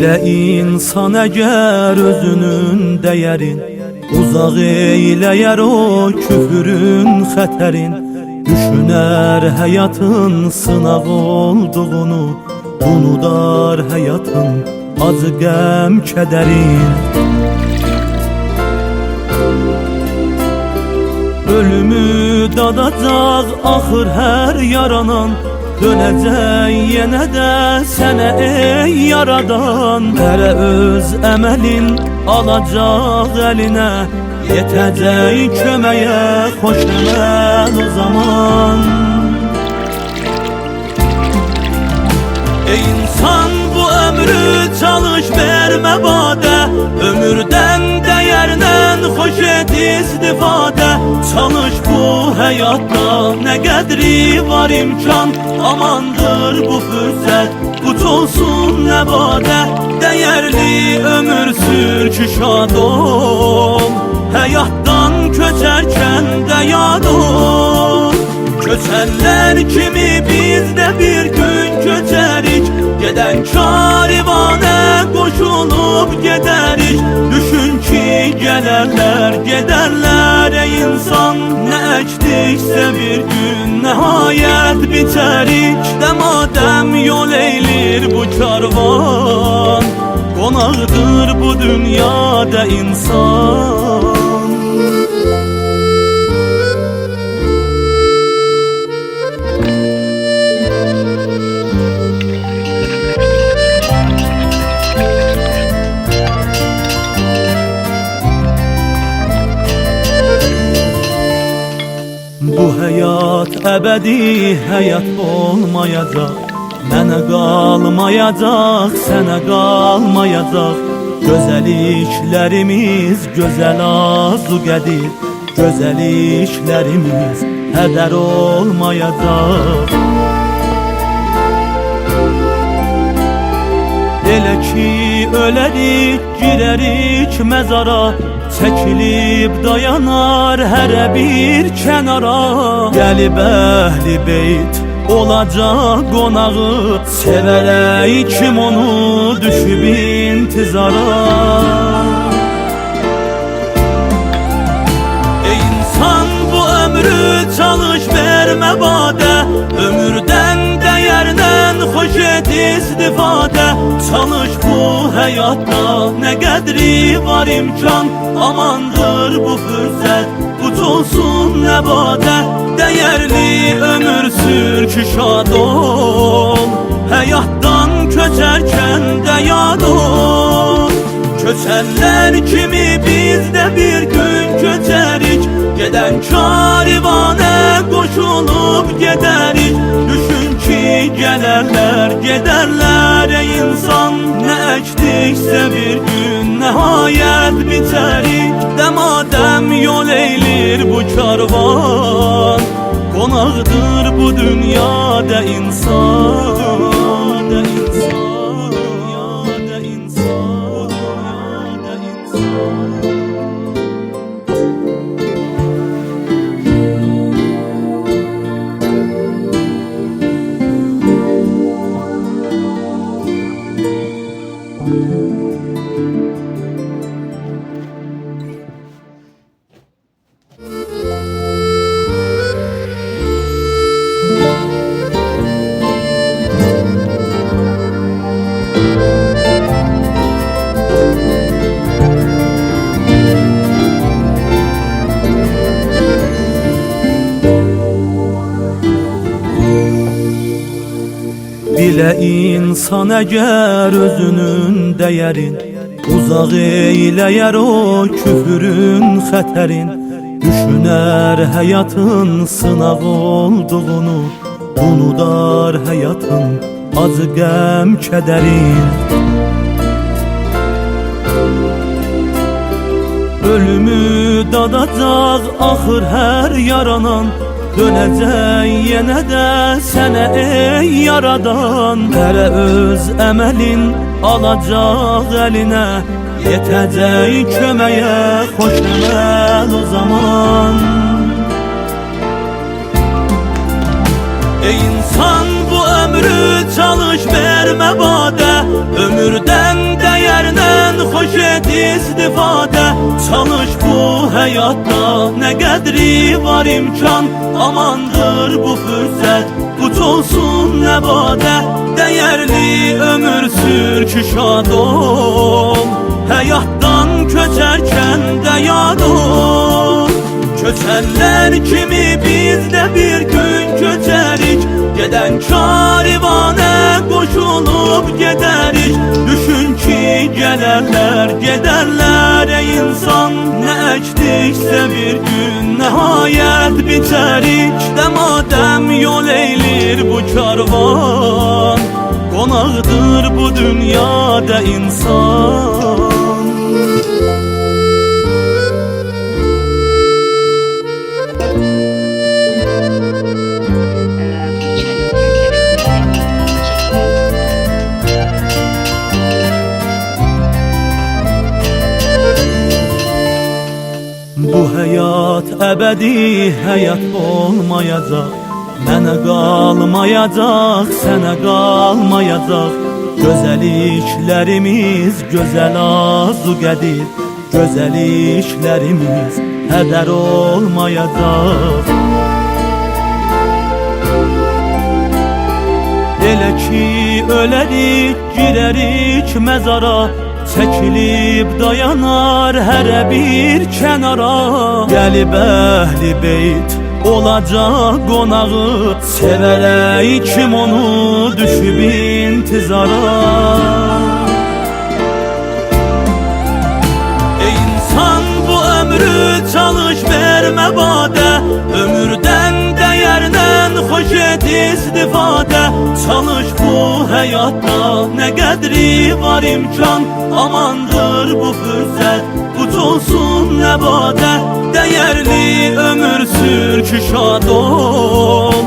Bilə insan əgər özünün dəyərin, uzaq eyləyər o küfürün xətərin. Düşünər həyatın sınaq olduğunu, unudar həyatın acı qəm kədərin. Ölümü dadacaq axır hər yaranan, dönəcək yenə də sənə ey yaradan. Hərə öz əməlin alacaq əlinə, yetəcək köməyə xoş əməl o zaman. Ey insan, bu ömrü çalış vermə badə, ömürdən dəyərlə xoş et istifadə. Çalış bu həyatda nə qədri var imkan, amandır bu fürsət, quç olsun nə badə. Dəyərli ömür sür ki şad ol, həyatdan köçərkən də yad ol. Köçənlər kimi biz də bir gün köçərik, gedən karivanə qoşulub gedərik. Düşün ki gələrlər, gedərlər ey insan, nə əkdiksə bir gün nəhayət bitərik. Dəmadəm yol eylir bu karvan, qonaqdır bu dünyada insan. Bu həyat əbədi həyat olmayacaq, mənə qalmayacaq, sənə qalmayacaq. Gözəliklərimiz gözəl azuqədir, gözəliklərimiz hədər olmayacaq. Elə ki ölərik, girərik məzara, çəkilib dayanar hərə bir kənara. Gəlib əhli beyt olacaq qonağı, sevərək kim onu düşüb intizara. Ey insan, bu ömrü çalış vermə badə, ömürdən dəyərlə xoş et istifadə. Çalış bu həyatda nə qədri var imkan, amandır bu fürsət, quç olsun nə badə. Dəyərli ömür sür ki şad ol, həyatdan köçərkən də yad ol. Köçənlər kimi biz də bir gün köçərik, gedən karivanə qoşulub gedərik. Düşün ki gələrlər, gedərlər ey insan, nə əkdiksə bir gün nəhayət bitərik. Dəmadəm yol eylir bu karvan, qonaqdır bu dünyada insan. Bilə insan əgər özünün dəyərin, uzaq eyləyər o küfürün xətərin. Düşünər həyatın sınaq olduğunu, unudar həyatın acı qəm kədərin. Ölümü dadacaq axır hər yaranan, dönəcək yenə də sənə ey yaradan. Hərə öz əməlin alacaq əlinə, yetəcək köməyə xoş əməl o zaman. Ey insan, bu ömrü çalış vermə badə, ömürdən hoş et istifadə. Çalış bu həyatda, nə qədri var imkan. Amandır bu fürsət, quç olsun nəbadə. Dəyərli ömür sür ki şad ol, həyatdan köçərkən də yad ol. Köçənlər kimi biz də bir gün köçərik, gedən karivanə qoşulub gedərik. Düşün ki gələrlər, gedərlər ey insan. Nə əkdiksə bir gün nəhayət bitərik. Dəmadəm yol eylir bu karvan, qonaqdır bu dünyada insan. Bu həyat əbədi həyat olmayacaq, mənə qalmayacaq, sənə qalmayacaq. Gözəliklərimiz gözəl azuqədir, gözəliklərimiz hədər olmayacaq. Elə ki ölərik, girərik məzara, çəkilib dayanar hərə bir kənara. Gəlib əhli beyt olacaq qonağı, sevərək kim onu düşüb intizara. Ey insan bu ömrü çalış vermə badə, ömürdən dəyərdən xoş et istifadə. Çalış bu həyatda, nə qədri var imkan. Amandır bu fürsət, quç olsun nəbadə. Dəyərli ömür sür ki şad ol,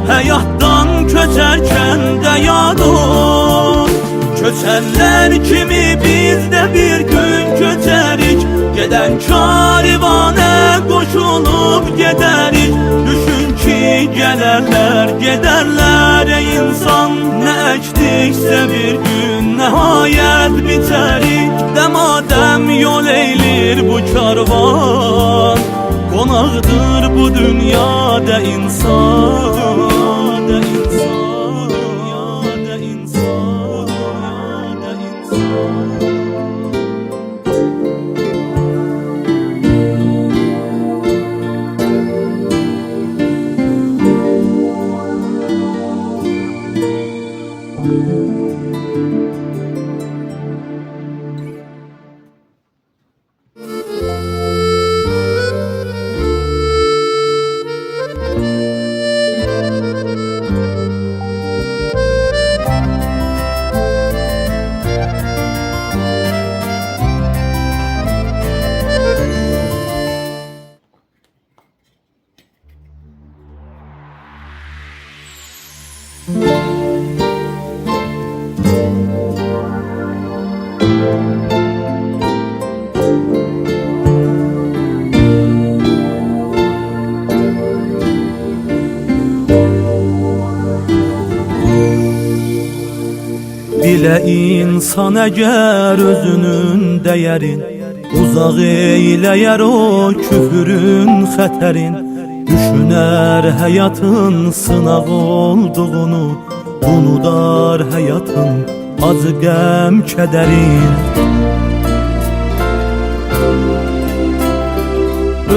həyatdan köçərkən də yad ol. Köçənlər kimi biz də bir gün köçərik, gedən karivanə qoşulub gedərik. Düşün ki gələrlər, gedərlər ey insan. Nə əkdiksə bir gün nəhayət bitərik. Dəmadəm yol eylir bu karvan, qonaqdır bu dünyada insan. Bilə insan əgər özünün dəyərin, uzaq eyləyər o küfürün xətərin. Düşünər həyatın sınaq olduğunu, unudar həyatın acı qəm kədərin.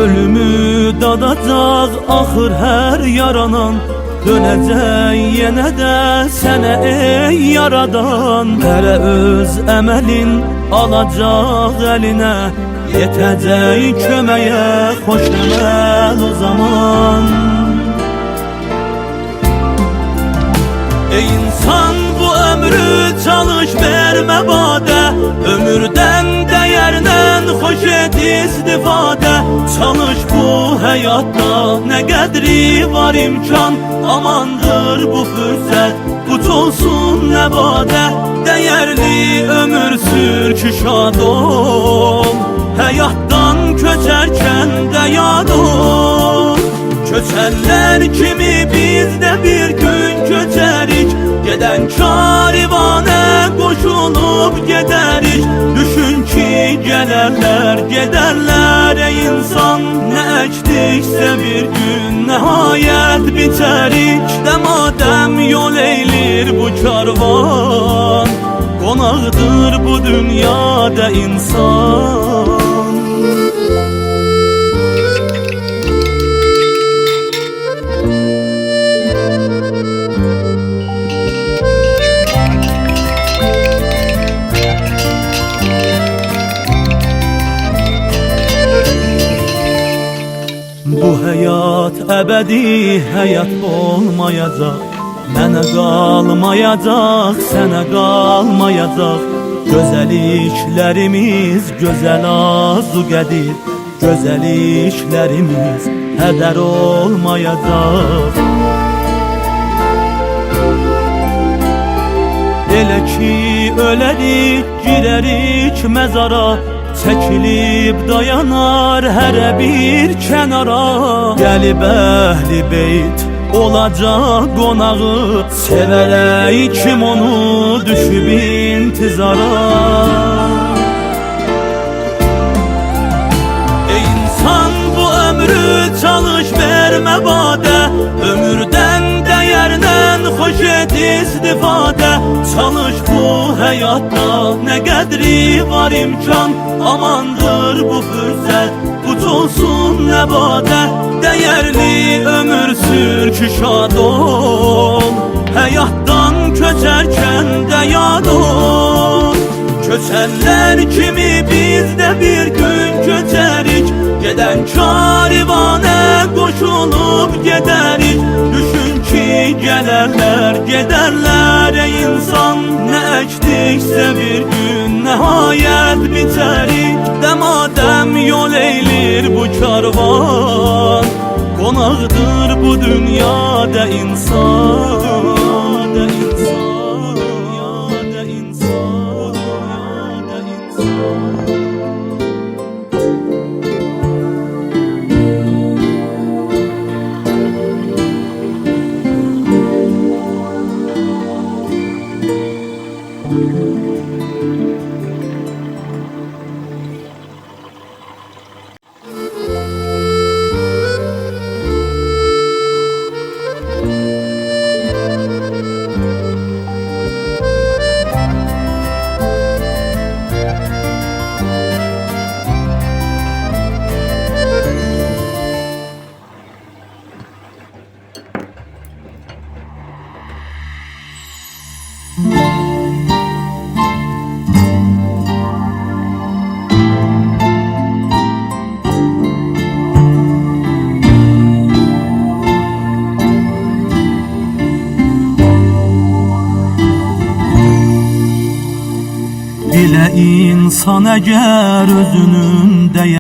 Ölümü dadacaq axır hər yaranan, dönəcək yenə də sənə ey yaradan. Hərə öz əməlin alacaq əlinə, yetəcək köməyə xoş əməl o zaman. Ey insan bu ömrü çalış vermə badə, ömürdən dəyərdən xoş et istifadə. Çalış bu həyatda, nə qədri var imkan. Amandır bu fürsət, quç olsun nəbadə. Dəyərli ömür sür ki şad ol, həyatdan köçərkən də yad ol. Köçənlər kimi biz də bir gün köçərik, gedən karivanə qoşulub gedərik. Düşün ki gələrlər, gedərlər ey insan, nə əkdiksə bir gün nəhayət bitərik. Dəmadəm yol eylir bu karvan, qonaqdır bu dünyada insan. Bu həyat əbədi həyat olmayacaq, mənə qalmayacaq, sənə qalmayacaq. Gözəliklərimiz gözəl azuqədir, gözəliklərimiz hədər olmayacaq. Elə ki ölərik, girərik məzara, çəkilib dayanar hərə bir kənara. Gəlib əhli beyt olacaq qonağı, sevərək kim onu düşüb intizara. Ey insan bu ömrü çalış vermə badə, ömürdən dəyərdən xoş et istifadə. Çalış bu həyatda nə qədri var imkan, amandır bu fürsət, uç olsun nəbadə. Dəyərli ömür sür ki şad ol, həyatdan köçərkən də yad ol. Köçənlər kimi biz də bir gün köçərik, gedən karivanə qoşulub gedərik. Düşün ki gələrlər, gedərlər ey insan, nə əkdiksə bir gün nəhayət bitərik. Dəmadəm yol eylir bu karvan, qonaqdır bu dünyada insan. Dilə insan əgər özünün dəyər